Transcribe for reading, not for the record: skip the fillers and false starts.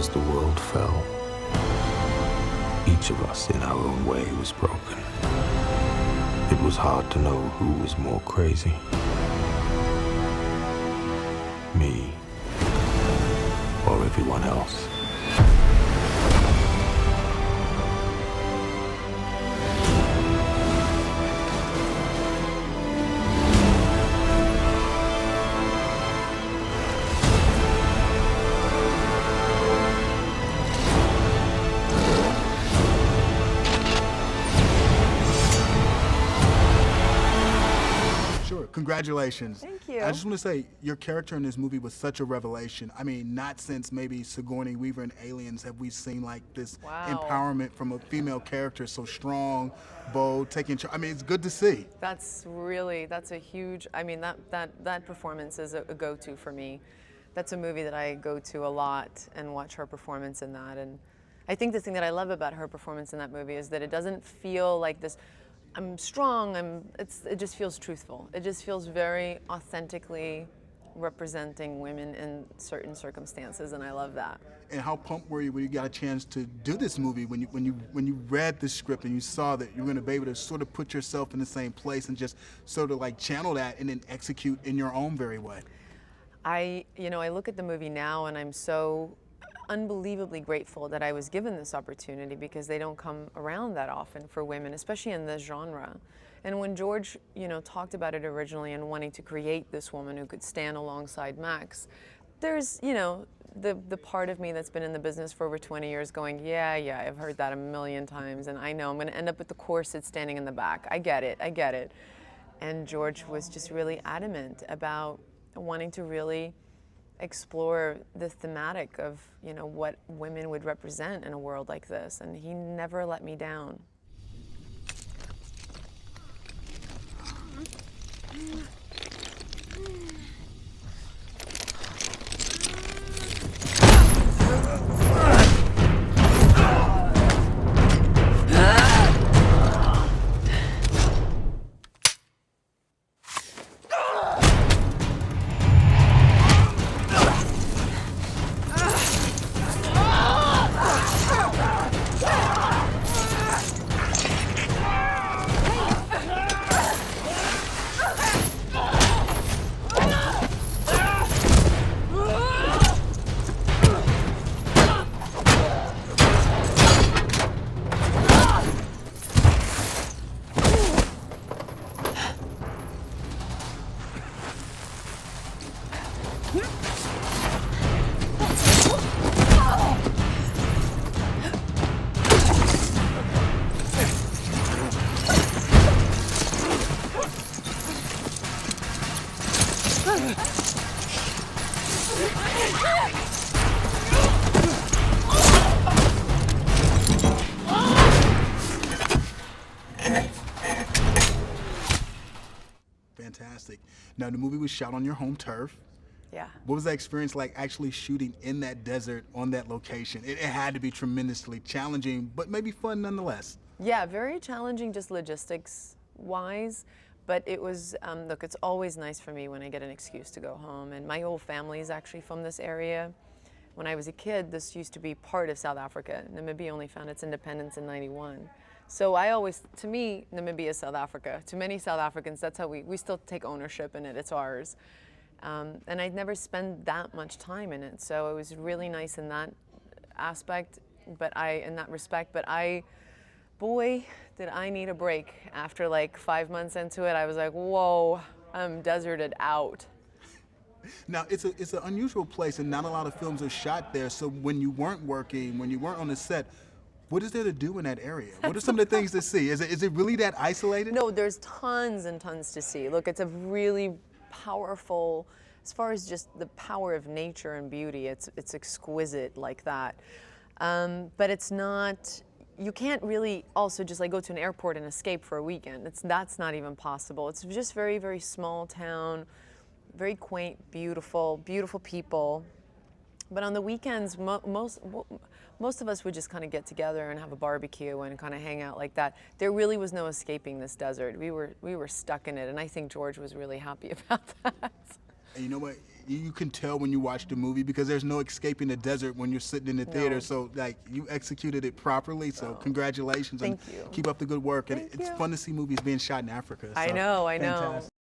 as the world fell, each of us in our own way was broken. It was hard to know who was more crazy. Me or everyone else. Congratulations. Thank you. I just want to say, your character in this movie was such a revelation. I mean, not since maybe Sigourney Weaver and Aliens have we seen like this empowerment from a female character, so strong, bold, taking charge. I mean, it's good to see. That's a huge, I mean, that performance is a go-to for me. That's a movie that I go to a lot and watch her performance in that. And I think the thing that I love about her performance in that movie is that it doesn't feel like this, I'm strong, it just feels truthful. It just feels very authentically representing women in certain circumstances, and I love that. And how pumped were you when you got a chance to do this movie, when you read the script and you saw that you were going to be able to sort of put yourself in the same place and just sort of like channel that and then execute in your own very way? I look at the movie now and I'm so unbelievably grateful that I was given this opportunity, because they don't come around that often for women, especially in this genre. And when George, talked about it originally and wanting to create this woman who could stand alongside Max, there's, the part of me that's been in the business for over 20 years going, yeah, I've heard that a million times, and I know I'm going to end up with the corset standing in the back. I get it. And George was just really adamant about wanting to really explore the thematic of, what women would represent in a world like this, and he never let me down. Fantastic. Now, the movie was shot on your home turf. Yeah. What was that experience like, actually shooting in that desert on that location? It had to be tremendously challenging, but maybe fun nonetheless. Yeah, very challenging just logistics-wise, but it was, look, it's always nice for me when I get an excuse to go home, and my whole family is actually from this area. When I was a kid, this used to be part of South Africa. Namibia only found its independence in '91. So to me, Namibia is South Africa. To many South Africans, that's how we still take ownership in it, it's ours. And I'd never spent that much time in it, so it was really nice in that aspect, in that respect, boy, did I need a break. After like 5 months into it, I was like, whoa, I'm deserted out. Now, it's an unusual place, and not a lot of films are shot there, so when you weren't working, when you weren't on the set, what is there to do in that area? What are some of the things to see? Is it really that isolated? No, there's tons and tons to see. Look, it's a really powerful, as far as just the power of nature and beauty, it's exquisite like that. But it's not, you can't really also just like go to an airport and escape for a weekend. That's not even possible. It's just very, very small town, very quaint, beautiful people. But on the weekends, most of us would just kind of get together and have a barbecue and kind of hang out like that. There really was no escaping this desert. We were stuck in it, and I think George was really happy about that. And you know what? You can tell when you watch the movie because there's no escaping the desert when you're sitting in the theater. So, like, you executed it properly. So, congratulations. Thank you. Keep up the good work. And it's fun to see movies being shot in Africa. So I know. fantastic.